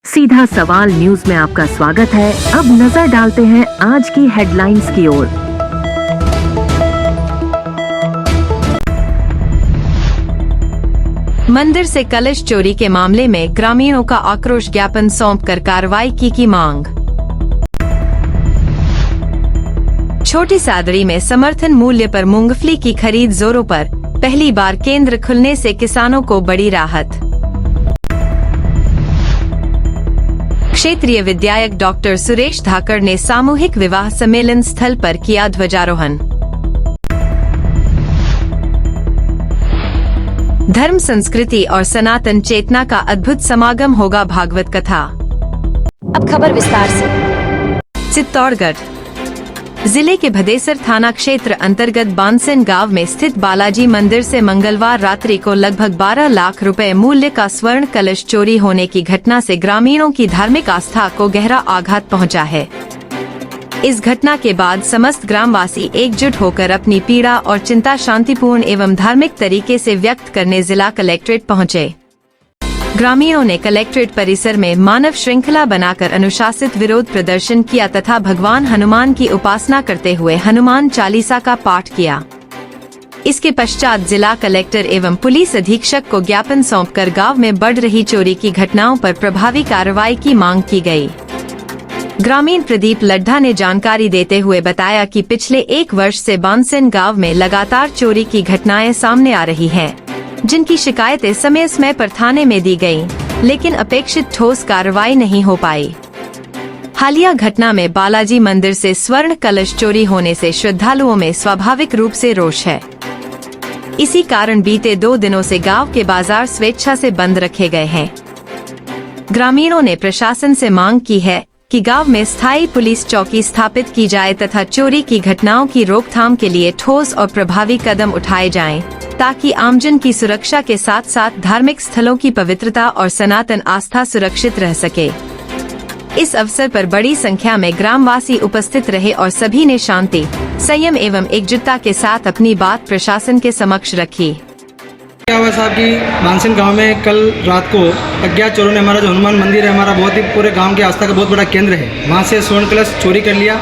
सीधा सवाल न्यूज में आपका स्वागत है। अब नजर डालते हैं आज की हेडलाइंस की ओर। मंदिर से कलश चोरी के मामले में ग्रामीणों का आक्रोश ज्ञापन सौंपकर कार्रवाई की मांग। छोटी सादड़ी में समर्थन मूल्य पर मूंगफली की खरीद जोरों पर, पहली बार केंद्र खुलने से किसानों को बड़ी राहत। क्षेत्रीय विधायक डॉक्टर सुरेश धाकड़ ने सामूहिक विवाह सम्मेलन स्थल पर किया ध्वजारोहण। धर्म, संस्कृति और सनातन चेतना का अद्भुत समागम होगा भागवत कथा। अब खबर विस्तार से। चित्तौड़गढ़ जिले के भदेसर थाना क्षेत्र अंतर्गत बानसेन गांव में स्थित बालाजी मंदिर से मंगलवार रात्रि को लगभग 12 लाख रुपए मूल्य का स्वर्ण कलश चोरी होने की घटना से ग्रामीणों की धार्मिक आस्था को गहरा आघात पहुंचा है। इस घटना के बाद समस्त ग्रामवासी एकजुट होकर अपनी पीड़ा और चिंता शांतिपूर्ण एवं धार्मिक तरीके से व्यक्त करने जिला कलेक्ट्रेट पहुंचे। ग्रामीणों ने कलेक्ट्रेट परिसर में मानव श्रृंखला बनाकर अनुशासित विरोध प्रदर्शन किया तथा भगवान हनुमान की उपासना करते हुए हनुमान चालीसा का पाठ किया। इसके पश्चात जिला कलेक्टर एवं पुलिस अधीक्षक को ज्ञापन सौंपकर गांव में बढ़ रही चोरी की घटनाओं पर प्रभावी कार्रवाई की मांग की गई। ग्रामीण प्रदीप लड्ढा ने जानकारी देते हुए बताया कि पिछले 1 वर्ष से बानसेन गांव में लगातार चोरी की घटनाएं सामने आ रही हैं, जिनकी शिकायतें समय समय पर थाने में दी गईं, लेकिन अपेक्षित ठोस कार्रवाई नहीं हो पाई। हालिया घटना में बालाजी मंदिर से स्वर्ण कलश चोरी होने से श्रद्धालुओं में स्वाभाविक रूप से रोष है। इसी कारण बीते 2 दिनों से गांव के बाजार स्वेच्छा से बंद रखे गए हैं। ग्रामीणों ने प्रशासन से मांग की है कि गांव में स्थायी पुलिस चौकी स्थापित की जाए तथा चोरी की घटनाओं की रोकथाम के लिए ठोस और प्रभावी कदम उठाए जाएं, ताकि आमजन की सुरक्षा के साथ साथ धार्मिक स्थलों की पवित्रता और सनातन आस्था सुरक्षित रह सके। इस अवसर पर बड़ी संख्या में ग्रामवासी उपस्थित रहे और सभी ने शांति, संयम एवं एकजुटता के साथ अपनी बात प्रशासन के समक्ष रखी। क्या हुआ साहब कि बानसेन गांव में कल रात को अज्ञात चोरों ने हमारा जो हनुमान मंदिर है, हमारा बहुत ही पूरे गांव की आस्था का बहुत बड़ा केंद्र है, वहां से स्वर्ण कलश चोरी कर लिया।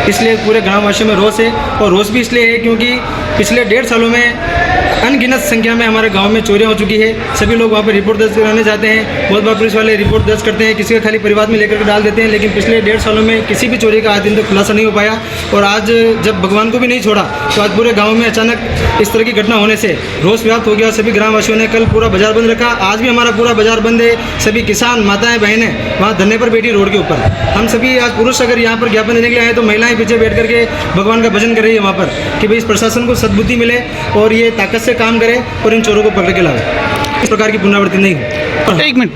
इसलिए पूरे ग्रामवासियों में रोष है, और रोष भी इसलिए है क्योंकि पिछले 1.5 सालों में अनगिनत संख्या में हमारे गांव में चोरियां हो चुकी है। सभी लोग वहां पर रिपोर्ट दर्ज कराने जाते हैं, बहुत बार पुलिस वाले रिपोर्ट दर्ज करते हैं, किसी का खाली परिवार में लेकर के डाल देते हैं, लेकिन पिछले 1.5 सालों में किसी भी चोरी का आज दिन तक खुलासा नहीं हो पाया। और आज जब भगवान को भी नहीं छोड़ा तो आज पूरे गाँव में अचानक इस तरह की घटना होने से रोष व्याप्त हो गया। सभी ग्रामवासियों ने कल पूरा बाजार बंद रखा। आज भी हमारा पूरा बाजार बंद है। सभी किसान माताएं बहनें वहाँ धरने पर बैठी रोड के ऊपर। हम सभी आज पुरुष अगर यहाँ पर ज्ञापन देने के लिए आए तो महिलाएं पीछे बैठ करके भगवान का भजन कर रही है वहाँ पर कि भाई इस प्रशासन को सद्बुद्धि मिले और ये ताकत से काम करे और इन चोरों को पकड़ के लाए, इस प्रकार की पुनरावृत्ति नहीं हो। 1 मिनट।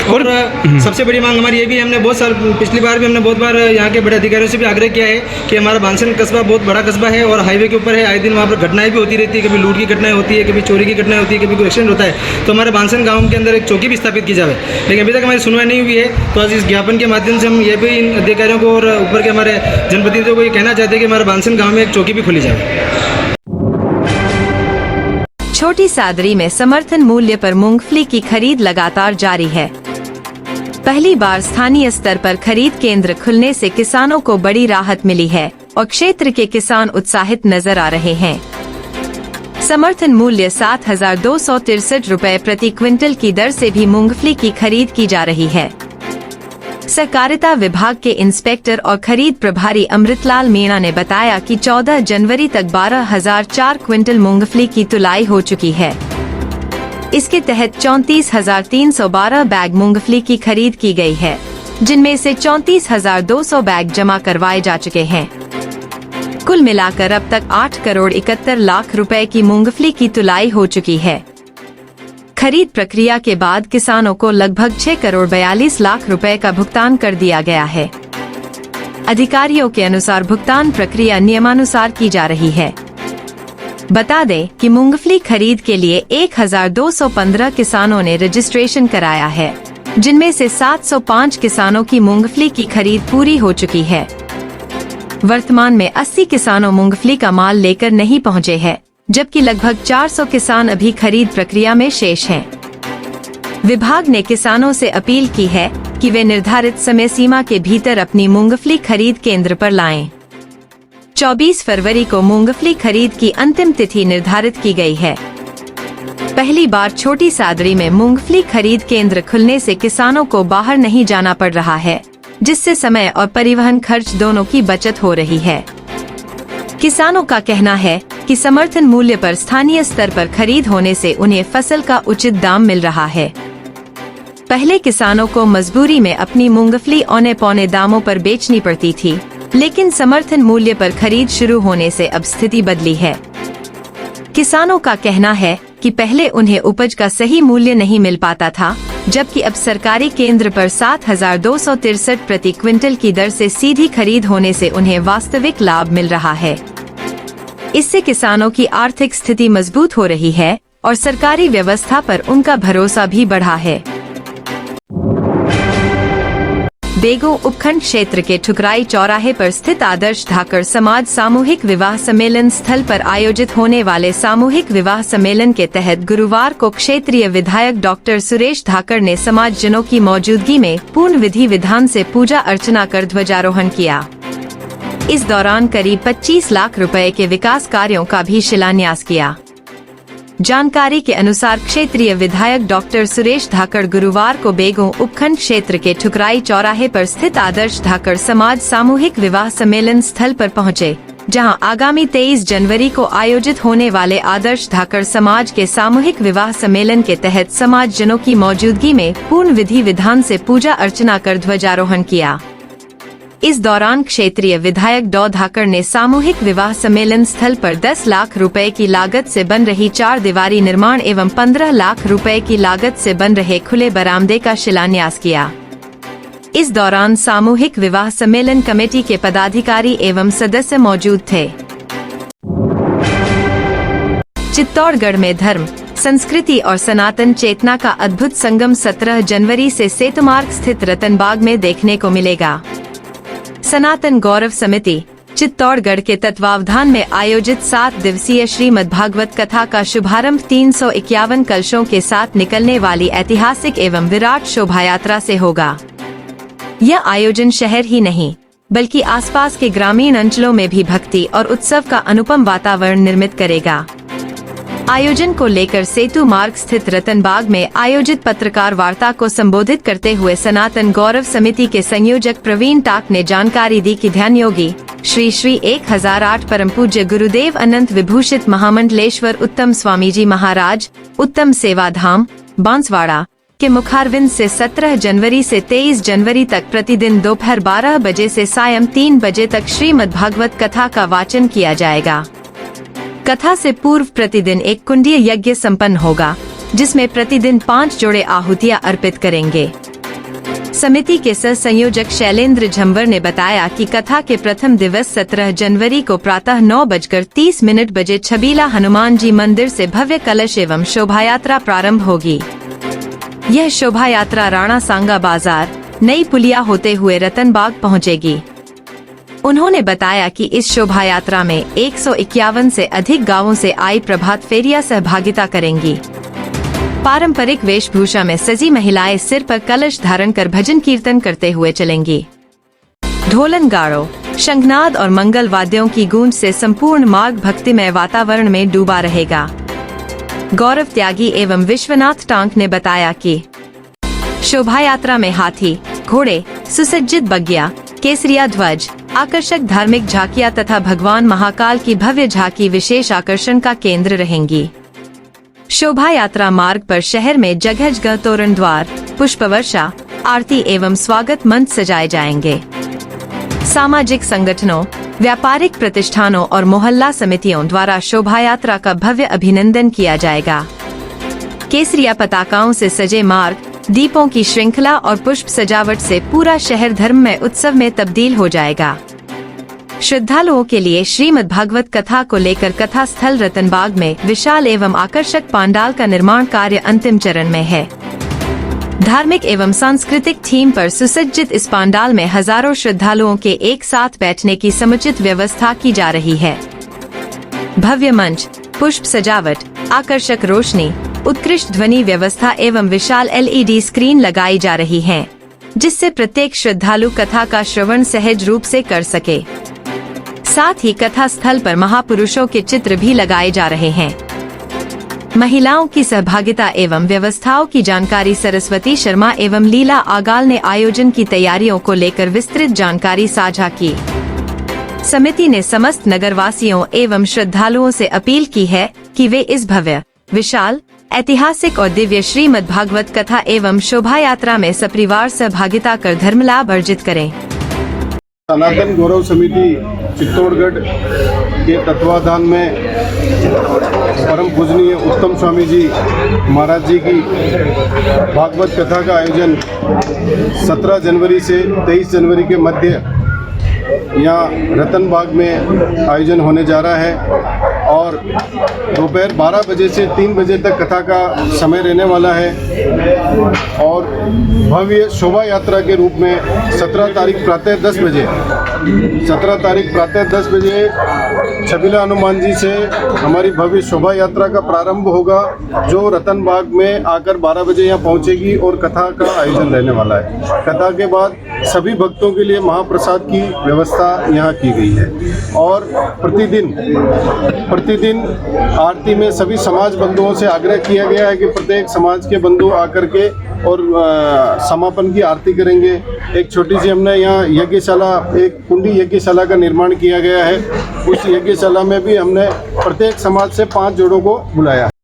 और सबसे बड़ी मांग हमारी ये भी, हमने बहुत साल पिछली बार भी हमने बहुत बार यहाँ के बड़े अधिकारियों से भी आग्रह किया है कि हमारा बानसेन कस्बा बहुत बड़ा कस्बा है और हाईवे के ऊपर है। आए दिन वहाँ पर घटनाएं भी होती रहती है, कभी लूट की घटनाएं होती है, कभी चोरी की घटनाएं होती है, कभी कोई एक्सीडेंट होता है। तो हमारे बानसेन गाँव के अंदर एक चौकी भी स्थापित की जाए, लेकिन अभी तक हमारी सुनवाई नहीं हुई है। तो आज इस ज्ञापन के माध्यम से हम ये भी इन अधिकारियों को और ऊपर के हमारे जनप्रतिनिधियों को ये कहना चाहते हैं कि हमारे बानसेन गाँव में एक चौकी भी खोली जाए। छोटी सादड़ी में समर्थन मूल्य पर मूंगफली की खरीद लगातार जारी है। पहली बार स्थानीय स्तर पर खरीद केंद्र खुलने से किसानों को बड़ी राहत मिली है और क्षेत्र के किसान उत्साहित नजर आ रहे हैं। समर्थन मूल्य 7,263 रुपए प्रति क्विंटल की दर से भी मूंगफली की खरीद की जा रही है। सहकारिता विभाग के इंस्पेक्टर और खरीद प्रभारी अमृतलाल मीणा ने बताया कि 14 जनवरी तक 12,004 क्विंटल मूंगफली की तुलाई हो चुकी है। इसके तहत 34,312 बैग मूंगफली की खरीद की गई है, जिनमें से 34,200 बैग जमा करवाए जा चुके हैं। कुल मिलाकर अब तक 8 करोड़ 71 लाख रुपए की मूंगफली की तुलाई हो चुकी है। खरीद प्रक्रिया के बाद किसानों को लगभग 6 करोड़ 42 लाख रुपए का भुगतान कर दिया गया है। अधिकारियों के अनुसार भुगतान प्रक्रिया नियमानुसार की जा रही है। बता दें कि मूंगफली खरीद के लिए 1,215 किसानों ने रजिस्ट्रेशन कराया है, जिनमें से 705 किसानों की मूंगफली की खरीद पूरी हो चुकी है। वर्तमान में 80 किसानों मूंगफली का माल लेकर नहीं पहुंचे हैं, जबकि लगभग 400 किसान अभी खरीद प्रक्रिया में शेष हैं। विभाग ने किसानों से अपील की है कि वे निर्धारित समय सीमा के भीतर अपनी मूंगफली खरीद केंद्र पर लाएं। 24 फरवरी को मूंगफली खरीद की अंतिम तिथि निर्धारित की गई है। पहली बार छोटी सादड़ी में मूंगफली खरीद केंद्र खुलने से किसानों को बाहर नहीं जाना पड़ रहा है, जिससे समय और परिवहन खर्च दोनों की बचत हो रही है। किसानों का कहना है कि समर्थन मूल्य पर स्थानीय स्तर पर खरीद होने से उन्हें फसल का उचित दाम मिल रहा है। पहले किसानों को मजबूरी में अपनी मूंगफली औने पौने दामों पर बेचनी पड़ती थी, लेकिन समर्थन मूल्य पर खरीद शुरू होने से अब स्थिति बदली है। किसानों का कहना है कि पहले उन्हें उपज का सही मूल्य नहीं मिल पाता था, जबकि अब सरकारी केंद्र पर 7,263 प्रति क्विंटल की दर से सीधी खरीद होने से उन्हें वास्तविक लाभ मिल रहा है। इससे किसानों की आर्थिक स्थिति मजबूत हो रही है और सरकारी व्यवस्था पर उनका भरोसा भी बढ़ा है। बेगो उपखंड क्षेत्र के ठुकराई चौराहे पर स्थित आदर्श धाकड़ समाज सामूहिक विवाह सम्मेलन स्थल पर आयोजित होने वाले सामूहिक विवाह सम्मेलन के तहत गुरुवार को क्षेत्रीय विधायक डॉक्टर सुरेश धाकड़ ने समाजजनों की मौजूदगी में पूर्ण विधि विधान से पूजा अर्चना कर ध्वजारोहण किया। इस दौरान करीब 25 लाख रुपए के विकास कार्यों का भी शिलान्यास किया। जानकारी के अनुसार क्षेत्रीय विधायक डॉक्टर सुरेश धाकड़ गुरुवार को बेगों उपखंड क्षेत्र के ठुकराई चौराहे पर स्थित आदर्श धाकड़ समाज सामूहिक विवाह सम्मेलन स्थल पर पहुंचे, जहां आगामी 23 जनवरी को आयोजित होने वाले आदर्श धाकड़ समाज के सामूहिक विवाह सम्मेलन के तहत समाजजनों की मौजूदगी में पूर्ण विधि विधान से पूजा अर्चना कर ध्वजारोहण किया। इस दौरान क्षेत्रीय विधायक डॉ धाकड़ ने सामूहिक विवाह सम्मेलन स्थल पर 10 लाख रुपए की लागत से बन रही 4 दीवारी निर्माण एवं 15 लाख रुपए की लागत से बन रहे खुले बरामदे का शिलान्यास किया। इस दौरान सामूहिक विवाह सम्मेलन कमेटी के पदाधिकारी एवं सदस्य मौजूद थे। चित्तौड़गढ़ में धर्म, संस्कृति और सनातन चेतना का अद्भुत संगम 17 जनवरी से सेतुमार्ग स्थित रतनबाग में देखने को मिलेगा। सनातन गौरव समिति चित्तौड़गढ़ के तत्वावधान में आयोजित 7 दिवसीय श्रीमद्भागवत कथा का शुभारंभ 351 कलशों के साथ निकलने वाली ऐतिहासिक एवं विराट शोभा यात्रा से होगा। यह आयोजन शहर ही नहीं बल्कि आसपास के ग्रामीण अंचलों में भी भक्ति और उत्सव का अनुपम वातावरण निर्मित करेगा। आयोजन को लेकर सेतु मार्ग स्थित रतनबाग में आयोजित पत्रकार वार्ता को संबोधित करते हुए सनातन गौरव समिति के संयोजक प्रवीण टाक ने जानकारी दी कि ध्यान योगी श्री श्री 1008 परम पूज्य गुरुदेव अनंत विभूषित महामंडलेश्वर उत्तम स्वामी जी महाराज उत्तम सेवाधाम बांसवाड़ा के मुखारविंद से 17 जनवरी से 23 जनवरी तक प्रतिदिन दोपहर 12 बजे से सायं 3 बजे तक श्रीमद्भागवत कथा का वाचन किया जाएगा। कथा से पूर्व प्रतिदिन एक कुंडीय यज्ञ संपन्न होगा, जिसमें प्रतिदिन 5 जोड़े आहुतियां अर्पित करेंगे। समिति के सह संयोजक शैलेंद्र झंवर ने बताया कि कथा के प्रथम दिवस 17 जनवरी को प्रातः 9:30 बजे छबीला हनुमान जी मंदिर से भव्य कलश एवं शोभा यात्रा प्रारंभ होगी। यह शोभा यात्रा राणा सांगा बाजार नई पुलिया होते हुए रतनबाग पहुंचेगी। उन्होंने बताया कि इस शोभा यात्रा में 151 से अधिक गांवों से आई प्रभात फेरियां सहभागिता करेंगी। पारंपरिक वेशभूषा में सजी महिलाएं सिर पर कलश धारण कर भजन कीर्तन करते हुए चलेंगी। ढोलन गाड़ो, शंखनाद और मंगल वाद्यों की गूंज से संपूर्ण मार्ग भक्तिमय वातावरण में डूबा रहेगा। गौरव त्यागी एवं विश्वनाथ टांक ने बताया कि शोभा यात्रा में हाथी, घोड़े, सुसज्जित बग्गिया, केसरिया ध्वज, आकर्षक धार्मिक झांकियां तथा भगवान महाकाल की भव्य झांकी विशेष आकर्षण का केंद्र रहेंगी। शोभा यात्रा मार्ग पर शहर में जगह जगह तोरण द्वार, पुष्प वर्षा, आरती एवं स्वागत मंच सजाए जाएंगे। सामाजिक संगठनों, व्यापारिक प्रतिष्ठानों और मोहल्ला समितियों द्वारा शोभा यात्रा का भव्य अभिनंदन किया जाएगा। केसरिया पताकाओं से सजे मार्ग, दीपों की श्रृंखला और पुष्प सजावट से पूरा शहर धर्ममय उत्सव में तब्दील हो जाएगा। श्रद्धालुओं के लिए श्रीमद्भागवत कथा को लेकर कथा स्थल रतनबाग में विशाल एवं आकर्षक पांडाल का निर्माण कार्य अंतिम चरण में है। धार्मिक एवं सांस्कृतिक थीम पर सुसज्जित इस पांडाल में हजारों श्रद्धालुओं के एक साथ बैठने की समुचित व्यवस्था की जा रही है। भव्य मंच, पुष्प सजावट, आकर्षक रोशनी, उत्कृष्ट ध्वनि व्यवस्था एवं विशाल LED स्क्रीन लगाई जा रही हैं, जिससे प्रत्येक श्रद्धालु कथा का श्रवण सहज रूप से कर सके। साथ ही कथा स्थल पर महापुरुषों के चित्र भी लगाए जा रहे हैं। महिलाओं की सहभागिता एवं व्यवस्थाओं की जानकारी सरस्वती शर्मा एवं लीला आगाल ने आयोजन की तैयारियों को लेकर विस्तृत जानकारी साझा की। समिति ने समस्त नगरवासियों एवं श्रद्धालुओं से अपील की है कि वे इस भव्य, विशाल, ऐतिहासिक और दिव्य श्रीमद् भागवत कथा एवं शोभा यात्रा में सपरिवार सहभागिता कर धर्म लाभ अर्जित करें। सनातन गौरव समिति चित्तौड़गढ़ के तत्वाधान में परम पूजनीय उत्तम स्वामी जी महाराज जी की भागवत कथा का आयोजन 17 जनवरी से 23 जनवरी के मध्य यहाँ रतन बाग में आयोजन होने जा रहा है और दोपहर 12 बजे से 3 बजे तक कथा का समय रहने वाला है और भव्य शोभा यात्रा के रूप में 17 तारीख प्रातः 10 बजे छबीला हनुमान जी से हमारी भव्य शोभा यात्रा का प्रारंभ होगा, जो रतन बाग में आकर 12 बजे यहाँ पहुँचेगी और कथा का आयोजन रहने वाला है। कथा के बाद सभी भक्तों के लिए महाप्रसाद की व्यवस्था यहाँ की गई है और प्रतिदिन आरती में सभी समाज बंधुओं से आग्रह किया गया है कि प्रत्येक समाज के बंधु आकर के और समापन की आरती करेंगे। एक छोटी सी हमने यहाँ यज्ञशाला, एक कुंडी यज्ञशाला का निर्माण किया गया है। उस यज्ञशाला में भी हमने प्रत्येक समाज से 5 जोड़ों को बुलाया।